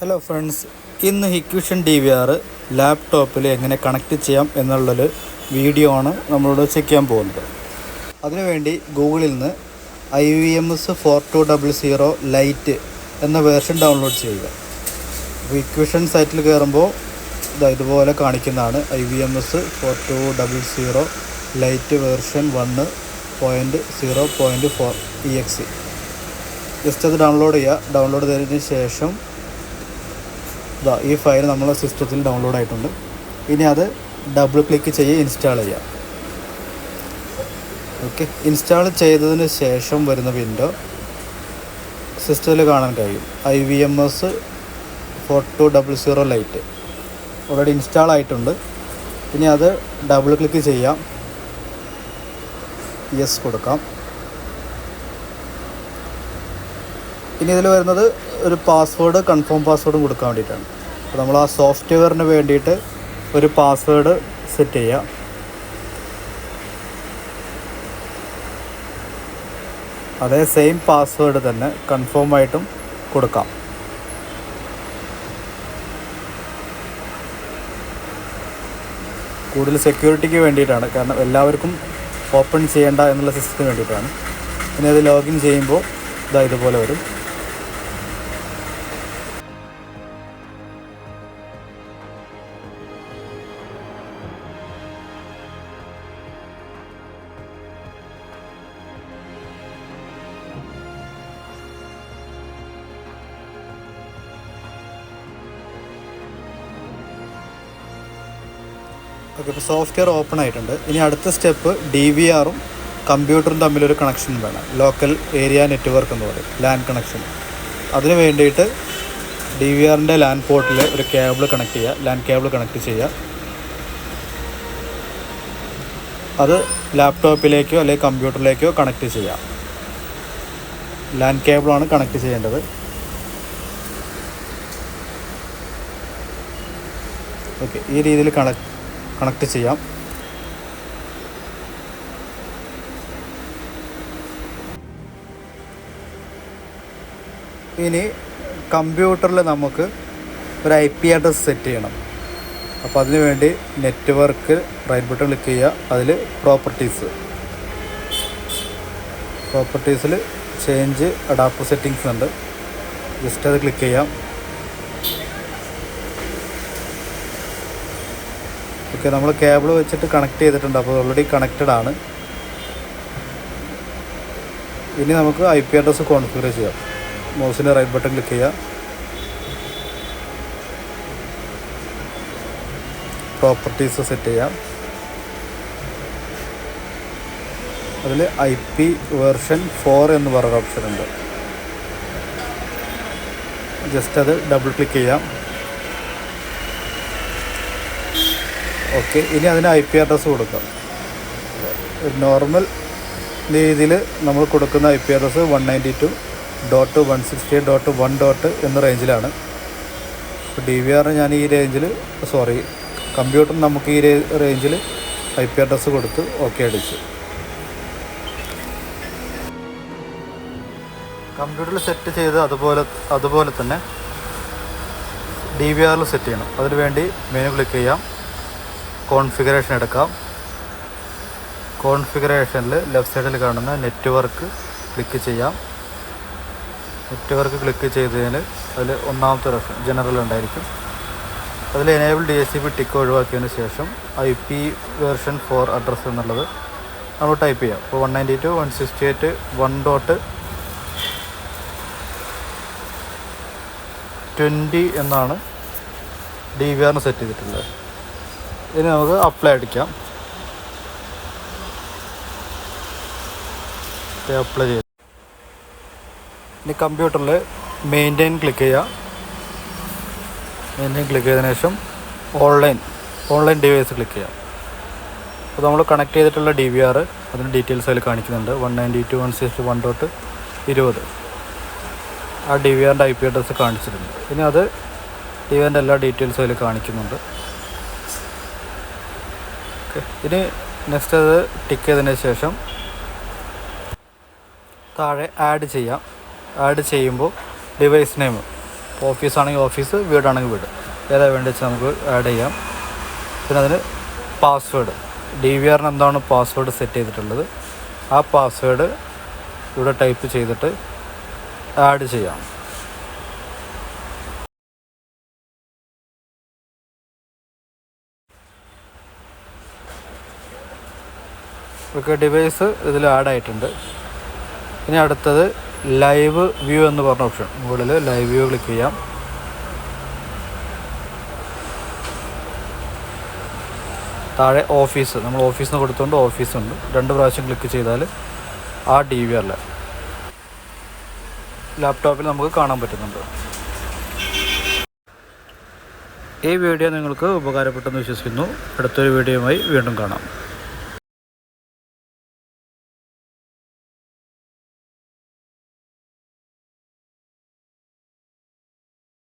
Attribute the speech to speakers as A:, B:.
A: Hello friends, ഇന്ന് ഹിക്വിഷൻ DVR ലാപ്ടോപ്പിൽ എങ്ങനെ കണക്ട് ചെയ്യാം എന്നുള്ളൊരു വീഡിയോ ആണ് നമ്മളോട് ചെക്ക് ചെയ്യാൻ പോകുന്നത്. അതിനുവേണ്ടി ഗൂഗിളിൽ നിന്ന് IVMS 4200 ലൈറ്റ് എന്ന വേർഷൻ ഡൗൺലോഡ് ചെയ്യുക. അപ്പോൾ ഹിക്വിഷൻ സൈറ്റിൽ കയറുമ്പോൾ ഇതുപോലെ കാണിക്കുന്നതാണ് IVMS 4200 light version 1.0.4 EXE. Just അത് ഡൗൺലോഡ് ചെയ്യുക. ഡൗൺലോഡ് ചെയ്തതിന് ശേഷം ഈ ഫയൽ നമ്മളെ സിസ്റ്റത്തിൽ ഡൗൺലോഡ് ആയിട്ടുണ്ട്. ഇനി അത് ഡബിൾ ക്ലിക്ക് ചെയ്യുക, ഇൻസ്റ്റാൾ ചെയ്യുക. ഓക്കെ, ഇൻസ്റ്റാൾ ചെയ്തതിന് ശേഷം വരുന്ന വിൻഡോ സിസ്റ്റത്തിൽ കാണാൻ കഴിയും. IVMS 4200 ലൈറ്റ് ഓൾറെഡി ഇൻസ്റ്റാൾ ആയിട്ടുണ്ട്. ഇനി അത് ഡബിൾ ക്ലിക്ക് ചെയ്യാം, യെസ് കൊടുക്കാം. ഇനി ഇതിൽ വരുന്നത് ഒരു പാസ്വേഡ്, കൺഫേം പാസ്വേഡും കൊടുക്കാൻ വേണ്ടിയിട്ടാണ്. അപ്പോൾ നമ്മൾ ആ സോഫ്റ്റ്വെയറിന് വേണ്ടിയിട്ട് ഒരു പാസ്വേഡ് സെറ്റ് ചെയ്യുക. അതേ സെയിം പാസ്വേഡ് തന്നെ കൺഫേം ആയിട്ടും കൊടുക്കാം. കൂടുതൽ സെക്യൂരിറ്റിക്ക് വേണ്ടിയിട്ടാണ്, കാരണം എല്ലാവർക്കും ഓപ്പൺ ചെയ്യേണ്ട എന്നുള്ള സിസ്റ്റത്തിന് വേണ്ടിയിട്ടാണ്. പിന്നെ അത് ലോഗിൻ ചെയ്യുമ്പോൾ ഇതുപോലെ വരും. ഓക്കെ, ഇപ്പോൾ സോഫ്റ്റ്വെയർ ഓപ്പൺ ആയിട്ടുണ്ട്. ഇനി അടുത്ത സ്റ്റെപ്പ് DVRഉം കമ്പ്യൂട്ടറും തമ്മിലൊരു കണക്ഷൻ വേണം. ലോക്കൽ ഏരിയ നെറ്റ്വർക്ക് എന്ന് പറയും, LAN കണക്ഷൻ. അതിന് വേണ്ടിയിട്ട് DVRൻ്റെ LAN പോർട്ടിൽ ഒരു കേബിൾ കണക്ട് ചെയ്യുക, LAN കേബിൾ കണക്ട് ചെയ്യുക. അത് ലാപ്ടോപ്പിലേക്കോ അല്ലെങ്കിൽ കമ്പ്യൂട്ടറിലേക്കോ കണക്ട് ചെയ്യാം. LAN കേബിളാണ് കണക്ട് ചെയ്യേണ്ടത്. ഓക്കെ, ഈ രീതിയിൽ കണക്ട് ചെയ്യാം. ഇനി കമ്പ്യൂട്ടറിൽ നമുക്ക് ഒരു IP അഡ്രസ് സെറ്റ് ചെയ്യണം. അപ്പോൾ അതിന് വേണ്ടി നെറ്റ്വർക്ക് റൈറ്റ് ബട്ടൺ ക്ലിക്ക് ചെയ്യുക. അതിൽ പ്രോപ്പർട്ടീസിൽ ചേഞ്ച് അഡാപ്റ്റർ സെറ്റിങ്സ് ഉണ്ട്. ജസ്റ്റ് അത് ക്ലിക്ക് ചെയ്യാം. ഓക്കെ, നമ്മൾ കേബിൾ വെച്ചിട്ട് കണക്ട് ചെയ്തിട്ടുണ്ട്. അപ്പോൾ ഓൾറെഡി കണക്റ്റഡ് ആണ്. ഇനി നമുക്ക് IP അഡ്രസ് കോൺഫിഗർ ചെയ്യാം. മൗസിൻ്റെ റൈറ്റ് ബട്ടൺ ക്ലിക്ക് ചെയ്യുക. പ്രോപ്പർട്ടീസ് സെറ്റ് ചെയ്യാം. അതിൽ IP വേർഷൻ 4 എന്ന് പറയുന്ന ഓപ്ഷൻ ഉണ്ട്. ജസ്റ്റ് അത് ഡബിൾ ക്ലിക്ക് ചെയ്യാം. ഓക്കെ, ഇനി അതിന് IP അഡ്രസ്സ് കൊടുക്കാം. നോർമൽ രീതിയിൽ നമ്മൾ കൊടുക്കുന്ന IP അഡ്രസ്സ് 192.168.1.1 എന്ന റേഞ്ചിലാണ്. ഇപ്പോൾ DVR ഞാൻ ഈ റേഞ്ചിൽ, കമ്പ്യൂട്ടറിന് നമുക്ക് ഈ റേഞ്ചിൽ IP അഡ്രസ്സ് കൊടുത്ത് ഓക്കെ അടിച്ചു. കമ്പ്യൂട്ടറിൽ സെറ്റ് ചെയ്ത് അതുപോലെ തന്നെ DVRൽ സെറ്റ് ചെയ്യണം. അതിനുവേണ്ടി മെനു ക്ലിക്ക് ചെയ്യാം, കോൺഫിഗറേഷൻ എടുക്കാം. കോൺഫിഗറേഷനിൽ ലെഫ്റ്റ് സൈഡിൽ കാണുന്ന നെറ്റ്വർക്ക് ക്ലിക്ക് ചെയ്യാം. നെറ്റ്വർക്ക് ക്ലിക്ക് ചെയ്തതിന് അതിൽ ഒന്നാമത്തെ ഓപ്ഷൻ ജനറൽ ഉണ്ടായിരിക്കും. അതിൽ എനേബിൾ DHCP ടിക്ക് ഒഴിവാക്കിയതിന് ശേഷം IP വേർഷൻ 4 അഡ്രസ്സ് എന്നുള്ളത് നമ്മൾ ടൈപ്പ് ചെയ്യാം. അപ്പോൾ 192.168.1.20 എന്നാണ് DVRന് സെറ്റ് ചെയ്തിട്ടുള്ളത്. ഇനി നമുക്ക് അപ്ലൈ അടിക്കാം. അപ്ലൈ ചെയ്ത് ഇനി കമ്പ്യൂട്ടറിൽ മെയിൻറ്റെയിൻ ക്ലിക്ക് ചെയ്യുക. മെയിൻറ്റെയിൻ ക്ലിക്ക് ചെയ്തതിനു ശേഷം ഓൺലൈൻ ഡിവൈസ് ക്ലിക്ക് ചെയ്യാം. അപ്പോൾ നമ്മൾ കണക്ട് ചെയ്തിട്ടുള്ള DVR അതിന് ഡീറ്റെയിൽസ് അതിൽ കാണിക്കുന്നുണ്ട്. 192.168.1.20 ആ DVRൻ്റെ IP അഡ്രസ്സ് കാണിച്ചിട്ടുണ്ട്. ഇനി അത് DVRൻ്റെ എല്ലാ ഡീറ്റെയിൽസും അതിൽ കാണിക്കുന്നുണ്ട്. ഇനി നെക്സ്റ്റ് അത് ടിക്ക് ചെയ്തതിന് ശേഷം താഴെ ആഡ് ചെയ്യാം. ആഡ് ചെയ്യുമ്പോൾ ഡിവൈസ് നെയിം ഓഫീസാണെങ്കിൽ ഓഫീസ്, വീടാണെങ്കിൽ വീട്, ഏതാ വേണ്ടി വെച്ചാൽ നമുക്ക് ആഡ് ചെയ്യാം. പിന്നെ അതിന് പാസ്വേഡ്, DVR എന്താണ് പാസ്വേഡ് സെറ്റ് ചെയ്തിട്ടുള്ളത്, ആ പാസ്വേഡ് ഇവിടെ ടൈപ്പ് ചെയ്തിട്ട് ആഡ് ചെയ്യാം. ഓക്കെ, ഡിവൈസ് ഇതിൽ ആഡ് ആയിട്ടുണ്ട്. ഇനി അടുത്തത് ലൈവ് വ്യൂ എന്ന് പറഞ്ഞ ഓപ്ഷൻ, മുകളിൽ ലൈവ് വ്യൂ ക്ലിക്ക് ചെയ്യാം. താഴെ ഓഫീസ്, നമ്മൾ ഓഫീസിൽ നിന്ന് കൊടുത്തുകൊണ്ട് ഓഫീസുണ്ട്, 2 പ്രാവശ്യം ക്ലിക്ക് ചെയ്താൽ ആ DVR ലാപ്ടോപ്പിൽ നമുക്ക് കാണാൻ പറ്റുന്നുണ്ട്. ഈ വീഡിയോ നിങ്ങൾക്ക് ഉപകാരപ്പെട്ടെന്ന് വിശ്വസിക്കുന്നു. അടുത്തൊരു വീഡിയോയുമായി വീണ്ടും കാണാം.